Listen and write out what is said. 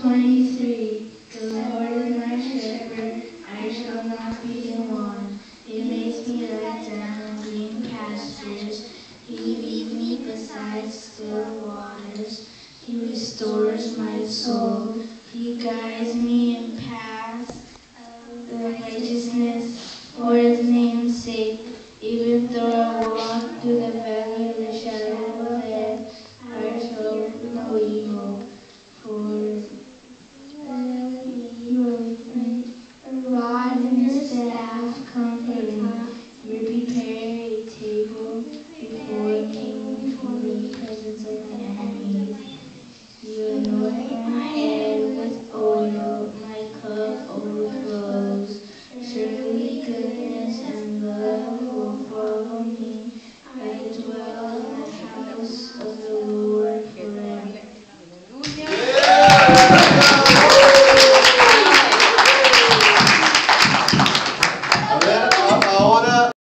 23. The Lord is my shepherd, I shall not be in want. He makes me lie down in green pastures. He leads me beside still waters. He restores my soul. He guides me in paths of righteousness for his name's sake. Even though I walk through the valley of the shadow of death, I shall fear no evil. For you are with me. A rod and your staff comfort me. You prepare a table before me in the presence of my enemies. You anoint my head with oil, my cup overflows. Surely goodness and love will follow me. I dwell in the house of the Lord